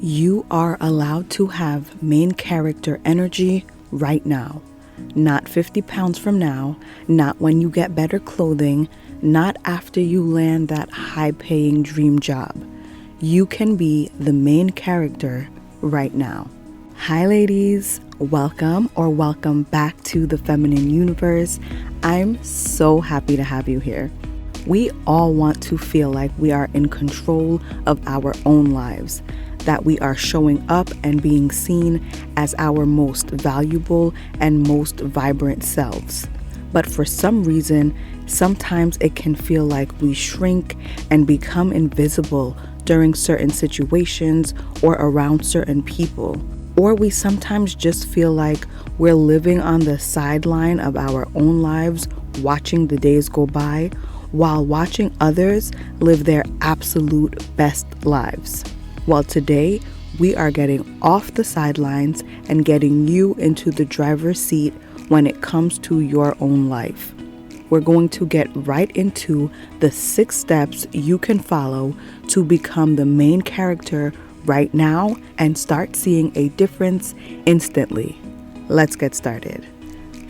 You are allowed to have main character energy right now. Not 50 pounds from now, not when you get better clothing, not after you land that high-paying dream job. You can be the main character right now. Hi ladies, welcome back to the Feminine Universe. I'm so happy to have you here. We all want to feel like we are in control of our own lives, that we are showing up and being seen as our most valuable and most vibrant selves. But for some reason, sometimes it can feel like we shrink and become invisible during certain situations or around certain people. Or we sometimes just feel like we're living on the sideline of our own lives, watching the days go by, while watching others live their absolute best lives. Well, today we are getting off the sidelines and getting you into the driver's seat when it comes to your own life. We're going to get right into the 6 steps you can follow to become the main character right now and start seeing a difference instantly. Let's get started.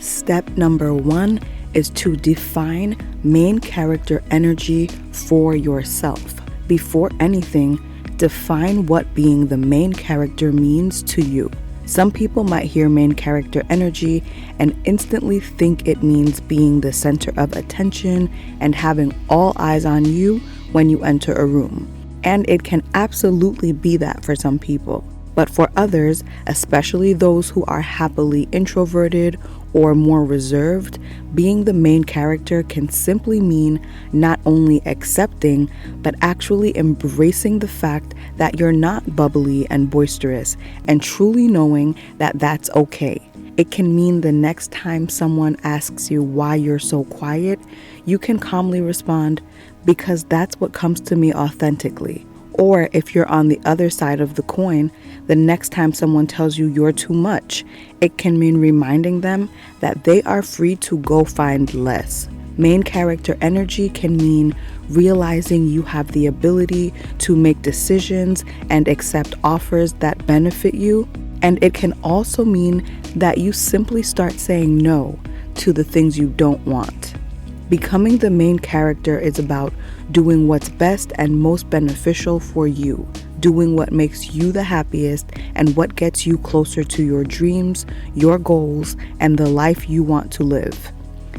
Step number 1 is to define main character energy for yourself. Before anything, define what being the main character means to you. Some people might hear main character energy and instantly think it means being the center of attention and having all eyes on you when you enter a room. And it can absolutely be that for some people. But for others, especially those who are happily introverted or more reserved, being the main character can simply mean not only accepting, but actually embracing the fact that you're not bubbly and boisterous and truly knowing that that's okay. It can mean the next time someone asks you why you're so quiet, you can calmly respond, because that's what comes to me authentically. Or if you're on the other side of the coin, the next time someone tells you you're too much, it can mean reminding them that they are free to go find less. Main character energy can mean realizing you have the ability to make decisions and accept offers that benefit you. And it can also mean that you simply start saying no to the things you don't want. Becoming the main character is about doing what's best and most beneficial for you, doing what makes you the happiest and what gets you closer to your dreams, your goals, and the life you want to live.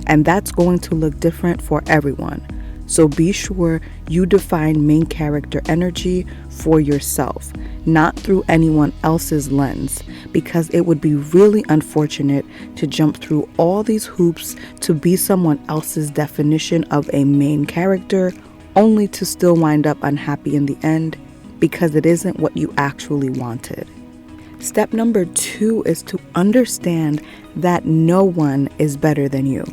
And that's going to look different for everyone. So be sure you define main character energy for yourself, not through anyone else's lens, because it would be really unfortunate to jump through all these hoops to be someone else's definition of a main character, only to still wind up unhappy in the end because it isn't what you actually wanted. Step number 2 is to understand that no one is better than you.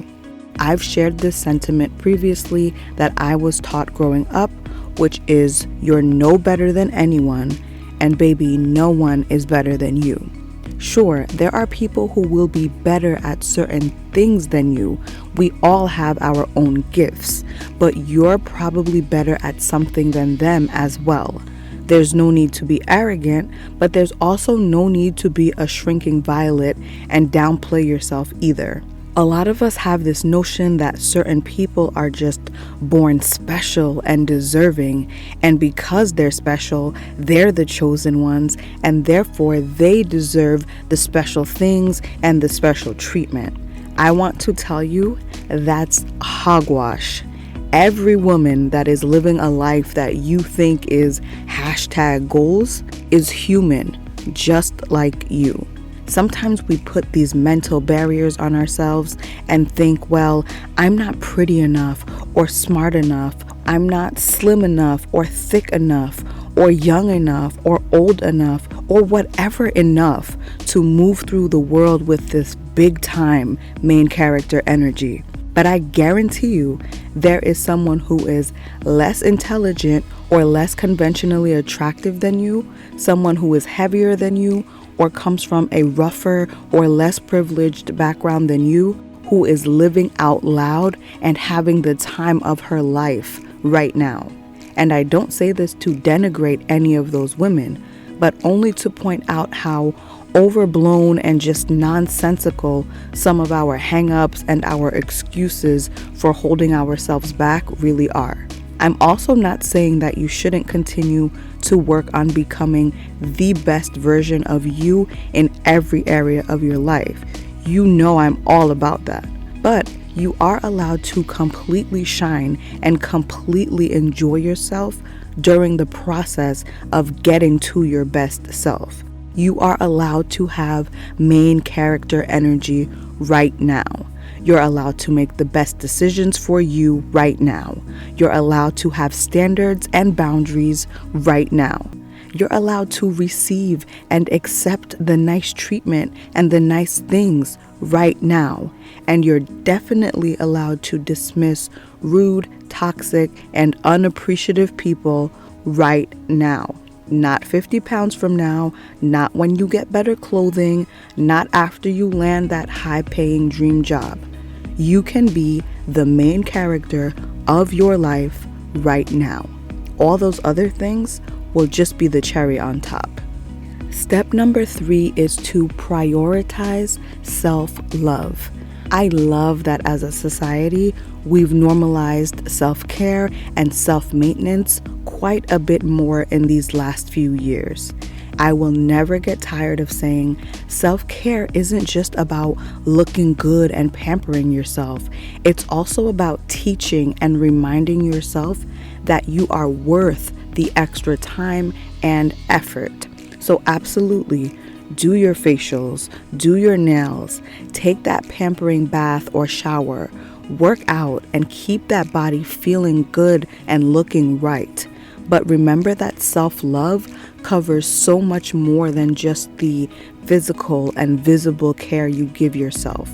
I've shared this sentiment previously that I was taught growing up, which is you're no better than anyone, and baby, no one is better than you. Sure, there are people who will be better at certain things than you. We all have our own gifts, but you're probably better at something than them as well. There's no need to be arrogant, but there's also no need to be a shrinking violet and downplay yourself either. A lot of us have this notion that certain people are just born special and deserving, and because they're special, they're the chosen ones, and therefore they deserve the special things and the special treatment. I want to tell you that's hogwash. Every woman that is living a life that you think is #goals is human, just like you. Sometimes we put these mental barriers on ourselves and think, well, I'm not pretty enough or smart enough, I'm not slim enough or thick enough or young enough or old enough or whatever enough to move through the world with this big time main character energy. But I guarantee you there is someone who is less intelligent or less conventionally attractive than you, someone who is heavier than you, or comes from a rougher or less privileged background than you, who is living out loud and having the time of her life right now. And I don't say this to denigrate any of those women, but only to point out how overblown and just nonsensical some of our hang-ups and our excuses for holding ourselves back really are. I'm also not saying that you shouldn't continue to work on becoming the best version of you in every area of your life. You know I'm all about that. But you are allowed to completely shine and completely enjoy yourself during the process of getting to your best self. You are allowed to have main character energy right now. You're allowed to make the best decisions for you right now. You're allowed to have standards and boundaries right now. You're allowed to receive and accept the nice treatment and the nice things right now. And you're definitely allowed to dismiss rude, toxic, and unappreciative people right now. Not 50 pounds from now, not when you get better clothing, not after you land that high-paying dream job. You can be the main character of your life right now. All those other things will just be the cherry on top. Step number 3 is to prioritize self-love. I love that as a society, we've normalized self-care and self-maintenance quite a bit more in these last few years. I will never get tired of saying self-care isn't just about looking good and pampering yourself. It's also about teaching and reminding yourself that you are worth the extra time and effort. So absolutely, do your facials, do your nails, take that pampering bath or shower, work out, and keep that body feeling good and looking right. But remember that self-love covers so much more than just the physical and visible care you give yourself.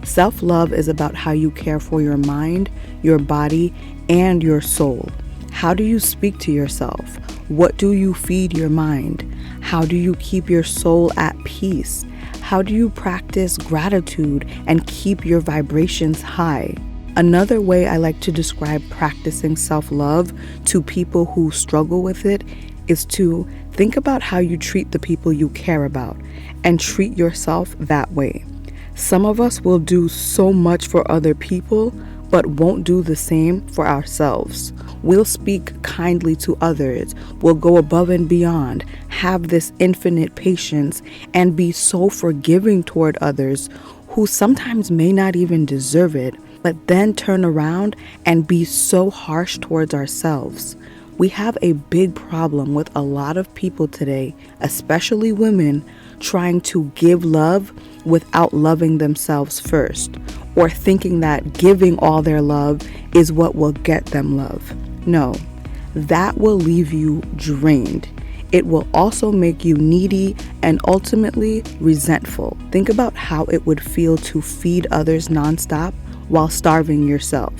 Self-love is about how you care for your mind, your body, and your soul. How do you speak to yourself? What do you feed your mind? How do you keep your soul at peace? How do you practice gratitude and keep your vibrations high? Another way I like to describe practicing self-love to people who struggle with it is to think about how you treat the people you care about and treat yourself that way. Some of us will do so much for other people, but won't do the same for ourselves. We'll speak kindly to others, we'll go above and beyond, have this infinite patience, and be so forgiving toward others who sometimes may not even deserve it, but then turn around and be so harsh towards ourselves. We have a big problem with a lot of people today, especially women, trying to give love without loving themselves first, or thinking that giving all their love is what will get them love. No, that will leave you drained. It will also make you needy and ultimately resentful. Think about how it would feel to feed others nonstop while starving yourself.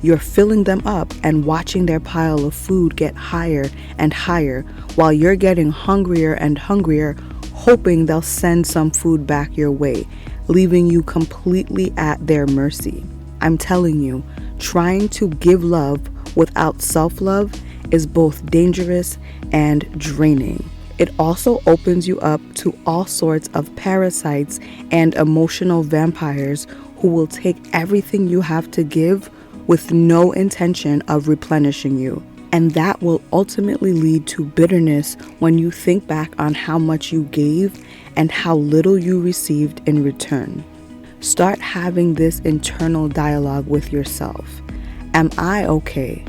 You're filling them up and watching their pile of food get higher and higher while you're getting hungrier and hungrier, hoping they'll send some food back your way, leaving you completely at their mercy. I'm telling you, trying to give love without self-love is both dangerous and draining. It also opens you up to all sorts of parasites and emotional vampires who will take everything you have to give with no intention of replenishing you. And that will ultimately lead to bitterness when you think back on how much you gave and how little you received in return. Start having this internal dialogue with yourself. Am I okay?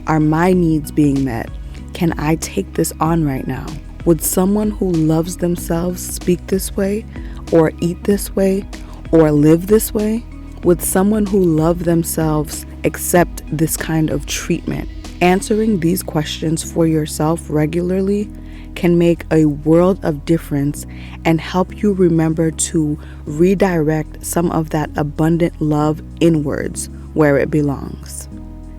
Are my needs being met? Can I take this on right now? Would someone who loves themselves speak this way, or eat this way, or live this way? Would someone who loved themselves accept this kind of treatment? Answering these questions for yourself regularly can make a world of difference and help you remember to redirect some of that abundant love inwards where it belongs.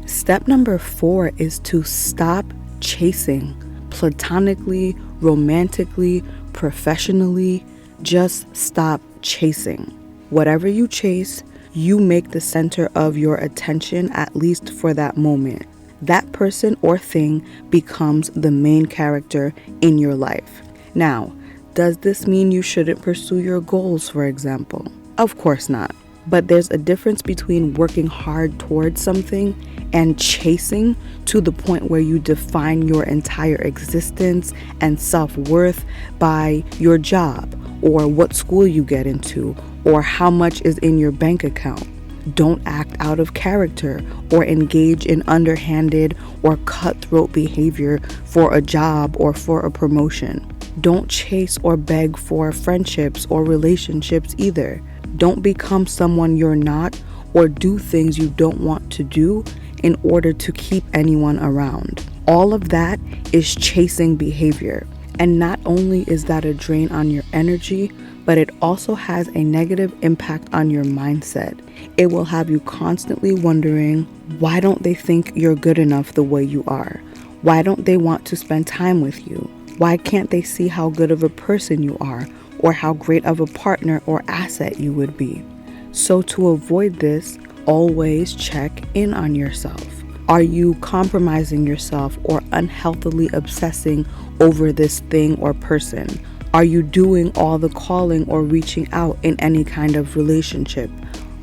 Step number 4 is to stop chasing platonically, romantically, professionally. Just stop chasing. Whatever you chase, you make the center of your attention, at least for that moment. That person or thing becomes the main character in your life. Now, does this mean you shouldn't pursue your goals, for example? Of course not. But there's a difference between working hard towards something and chasing to the point where you define your entire existence and self-worth by your job, or what school you get into, or how much is in your bank account. Don't act out of character or engage in underhanded or cutthroat behavior for a job or for a promotion. Don't chase or beg for friendships or relationships either. Don't become someone you're not or do things you don't want to do in order to keep anyone around. All of that is chasing behavior. And not only is that a drain on your energy, but it also has a negative impact on your mindset. It will have you constantly wondering, why don't they think you're good enough the way you are? Why don't they want to spend time with you? Why can't they see how good of a person you are, or how great of a partner or asset you would be? So to avoid this, always check in on yourself. Are you compromising yourself or unhealthily obsessing over this thing or person? Are you doing all the calling or reaching out in any kind of relationship?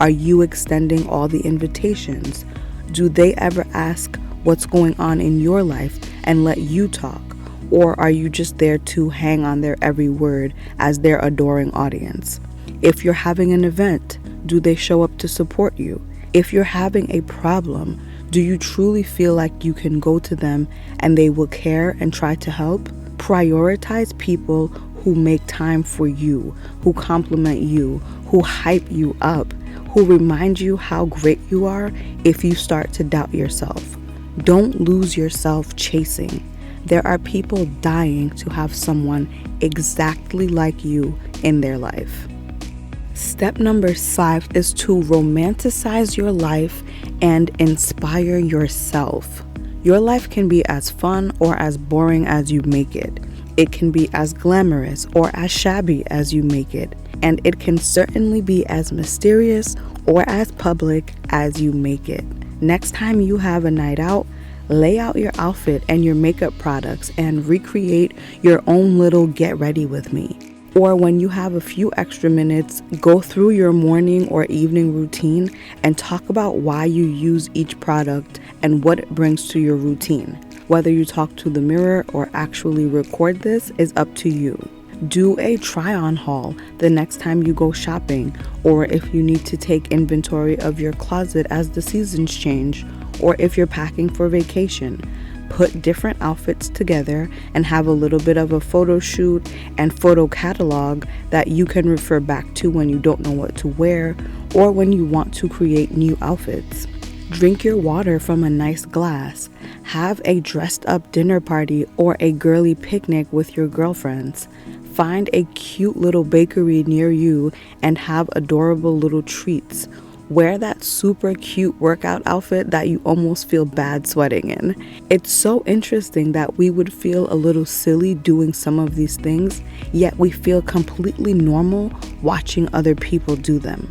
Are you extending all the invitations? Do they ever ask what's going on in your life and let you talk? Or are you just there to hang on their every word as their adoring audience? If you're having an event, do they show up to support you? If you're having a problem, do you truly feel like you can go to them and they will care and try to help? Prioritize people who make time for you, who compliment you, who hype you up, who remind you how great you are if you start to doubt yourself. Don't lose yourself chasing. There are people dying to have someone exactly like you in their life. Step number 5 is to romanticize your life and inspire yourself. Your life can be as fun or as boring as you make it. It can be as glamorous or as shabby as you make it. And it can certainly be as mysterious or as public as you make it. Next time you have a night out, lay out your outfit and your makeup products and recreate your own little get ready with me. Or when you have a few extra minutes, go through your morning or evening routine and talk about why you use each product and what it brings to your routine. Whether you talk to the mirror or actually record this is up to you. Do a try-on haul the next time you go shopping, or if you need to take inventory of your closet as the seasons change, or if you're packing for vacation. Put different outfits together and have a little bit of a photo shoot and photo catalog that you can refer back to when you don't know what to wear or when you want to create new outfits. Drink your water from a nice glass. Have a dressed up dinner party or a girly picnic with your girlfriends. Find a cute little bakery near you and have adorable little treats. Wear that super cute workout outfit that you almost feel bad sweating in. It's so interesting that we would feel a little silly doing some of these things, yet we feel completely normal watching other people do them.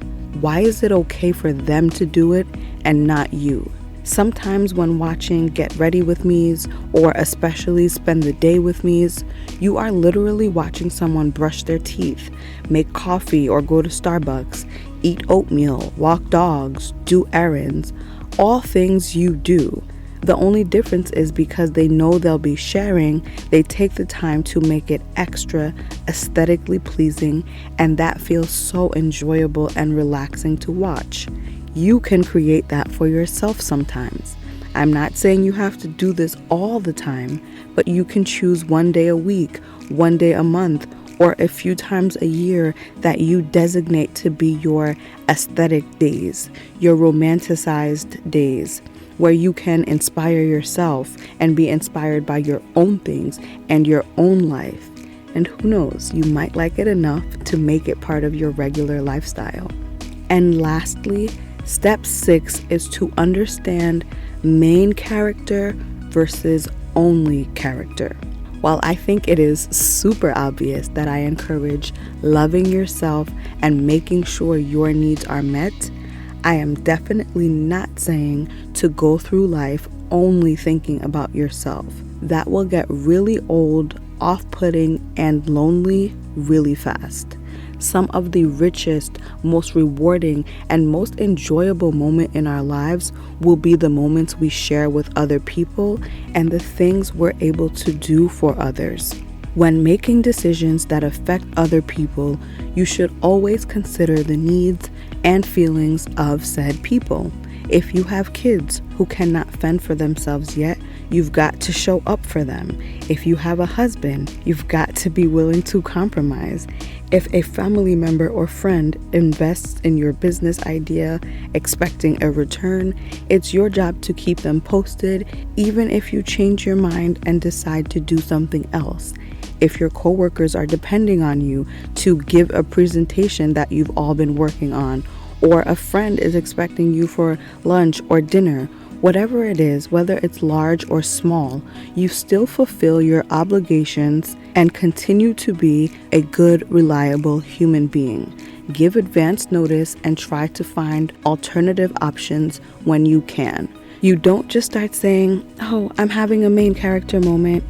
Why is it okay for them to do it and not you? Sometimes when watching Get Ready With Me's, or especially Spend the Day With Me's, you are literally watching someone brush their teeth, make coffee or go to Starbucks, eat oatmeal, walk dogs, do errands, all things you do. The only difference is because they know they'll be sharing, they take the time to make it extra aesthetically pleasing, and that feels so enjoyable and relaxing to watch. You can create that for yourself sometimes. I'm not saying you have to do this all the time, but you can choose one day a week, one day a month, or a few times a year that you designate to be your aesthetic days, your romanticized days, where you can inspire yourself and be inspired by your own things and your own life. And who knows, you might like it enough to make it part of your regular lifestyle. And lastly, step 6 is to understand main character versus only character. While I think it is super obvious that I encourage loving yourself and making sure your needs are met, I am definitely not saying to go through life only thinking about yourself. That will get really old, off-putting, and lonely really fast. Some of the richest, most rewarding, and most enjoyable moment in our lives will be the moments we share with other people and the things we're able to do for others. When making decisions that affect other people, you should always consider the needs and feelings of said people. If you have kids who cannot fend for themselves yet, you've got to show up for them. If you have a husband, you've got to be willing to compromise. If a family member or friend invests in your business idea expecting a return, it's your job to keep them posted, even if you change your mind and decide to do something else. If your coworkers are depending on you to give a presentation that you've all been working on, or a friend is expecting you for lunch or dinner, whatever it is, whether it's large or small, you still fulfill your obligations and continue to be a good, reliable human being. Give advance notice and try to find alternative options when you can. You don't just start saying, "Oh, I'm having a main character moment,"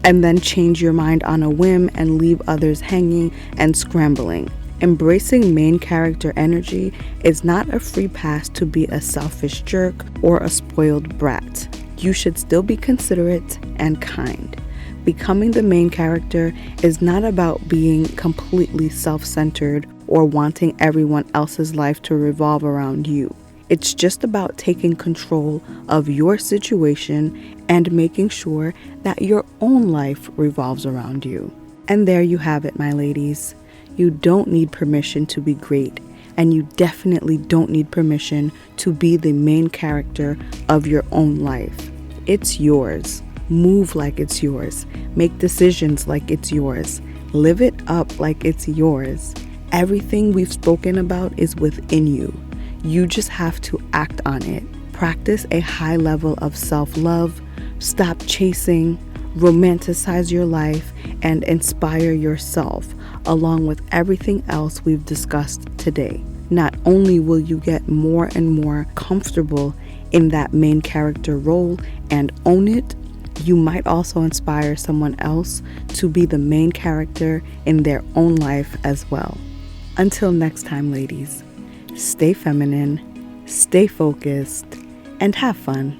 and then change your mind on a whim and leave others hanging and scrambling. Embracing main character energy is not a free pass to be a selfish jerk or a spoiled brat. You should still be considerate and kind. Becoming the main character is not about being completely self-centered or wanting everyone else's life to revolve around you. It's just about taking control of your situation and making sure that your own life revolves around you. And there you have it, my ladies. You don't need permission to be great, and you definitely don't need permission to be the main character of your own life. It's yours. Move like it's yours. Make decisions like it's yours. Live it up like it's yours. Everything we've spoken about is within you. You just have to act on it. Practice a high level of self-love. Stop chasing. Romanticize your life and inspire yourself, along with everything else we've discussed today. Not only will you get more and more comfortable in that main character role and own it, you might also inspire someone else to be the main character in their own life as well. Until next time, ladies, stay feminine, stay focused, and have fun.